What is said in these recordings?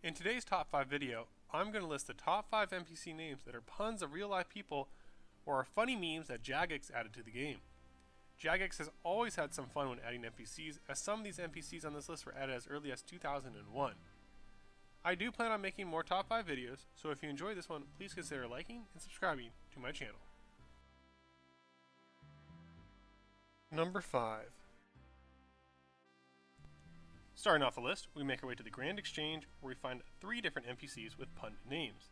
In today's top 5 video, I'm going to list the top 5 NPC names that are puns of real life people or are funny memes that Jagex added to the game. Jagex has always had some fun when adding NPCs, as some of these NPCs on this list were added as early as 2001. I do plan on making more top 5 videos, so if you enjoyed this one, please consider liking and subscribing to my channel. Number 5. Starting off the list, we make our way to the Grand Exchange, where we find 3 different NPCs with pun names.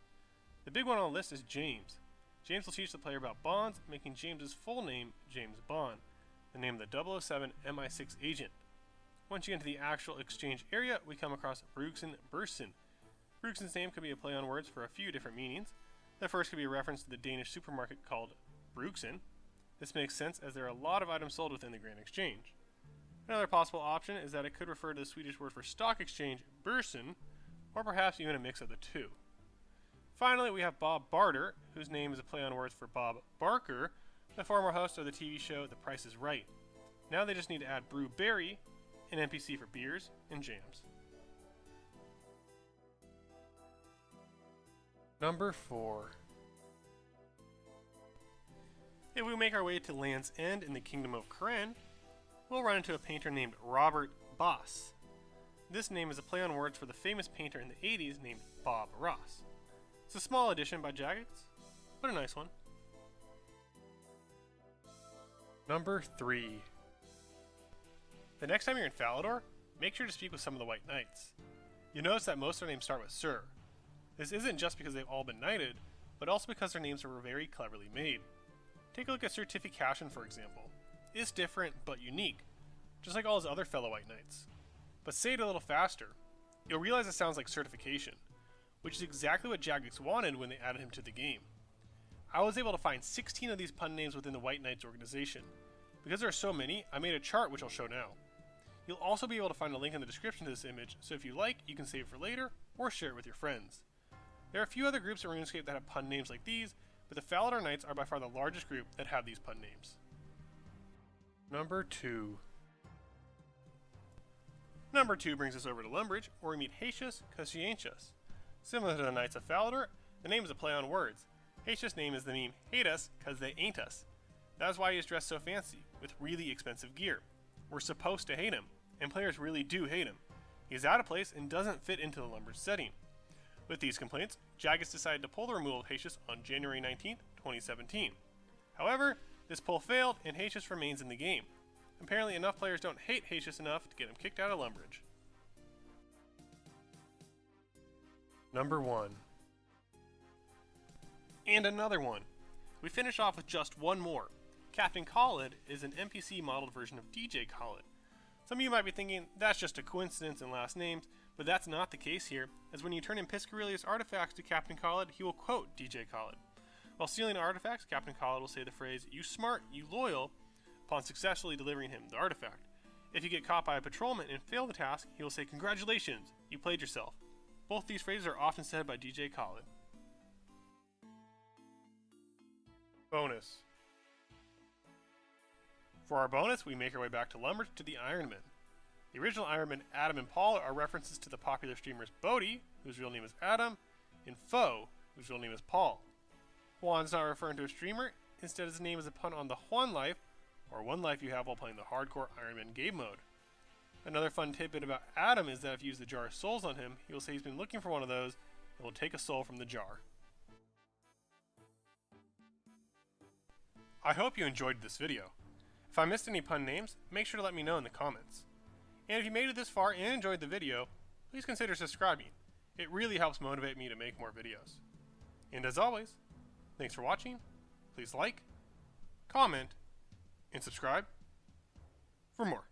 The big one on the list is James. James will teach the player about bonds, making James's full name James Bond, the name of the 007 MI6 agent. Once you get into the actual exchange area, we come across Brugsen Bursen. Brugsen's name could be a play on words for a few different meanings. The first could be a reference to the Danish supermarket called Brugsen. This makes sense as there are a lot of items sold within the Grand Exchange. Another possible option is that it could refer to the Swedish word for stock exchange, Börsen, or perhaps even a mix of the two. Finally, we have Bob Barter, whose name is a play on words for Bob Barker, the former host of the TV show The Price is Right. Now they just need to add Brew Berry, an NPC for beers and jams. Number 4. If we make our way to Land's End in the Kingdom of Kren, we'll run into a painter named Robert Boss. This name is a play on words for the famous painter in the 80s named Bob Ross. It's a small addition by Jagex, but a nice one. Number 3. The next time you're in Falador, make sure to speak with some of the White Knights. You'll notice that most of their names start with Sir. This isn't just because they've all been knighted, but also because their names were very cleverly made. Take a look at Sir Tiffy-Cashen, for example. It's different, but unique, just like all his other fellow White Knights. But say it a little faster. You'll realize it sounds like certification, which is exactly what Jagex wanted when they added him to the game. I was able to find 16 of these pun names within the White Knights organization. Because there are so many, I made a chart which I'll show now. You'll also be able to find a link in the description to this image, so if you like, you can save it for later, or share it with your friends. There are a few other groups in RuneScape that have pun names like these, but the Falador Knights are by far the largest group that have these pun names. Number 2. Number 2 brings us over to Lumbridge, where we meet Hechas Conscientious. Similar to the Knights of Falador, the name is a play on words. Hechas' name is the meme hate us cause they ain't us. That's why he is dressed so fancy, with really expensive gear. We're supposed to hate him, and players really do hate him. He's out of place and doesn't fit into the Lumbridge setting. With these complaints, Jagex decided to pull the removal of Hechas on January 19, 2017. However, this pull failed and Hechas remains in the game. Apparently enough players don't hate Hechas enough to get him kicked out of Lumbridge. Number 1. And another one. We finish off with just one more. Captain Khalid is an NPC modeled version of DJ Khalid. Some of you might be thinking that's just a coincidence in last names, but that's not the case here, as when you turn in Piscarilius artifacts to Captain Khalid, he will quote DJ Khalid. While stealing artifacts, Captain Khalid will say the phrase, "You smart, you loyal," upon successfully delivering him the artifact. If you get caught by a patrolman and fail the task, he will say, "Congratulations, you played yourself." Both these phrases are often said by DJ Khalid. Bonus. For our bonus, we make our way back to Lumbridge to the Ironmen. The original Ironmen, Adam and Paul, are references to the popular streamers Bodhi, whose real name is Adam, and Foe, whose real name is Paul. Juan's not referring to a streamer, instead his name is a pun on the Juan life, or one life you have while playing the hardcore Ironman game mode. Another fun tidbit about Adam is that if you use the jar of souls on him, he will say he's been looking for one of those, and will take a soul from the jar. I hope you enjoyed this video. If I missed any pun names, make sure to let me know in the comments. And if you made it this far and enjoyed the video, please consider subscribing. It really helps motivate me to make more videos. And as always, thanks for watching, please like, comment, and subscribe for more.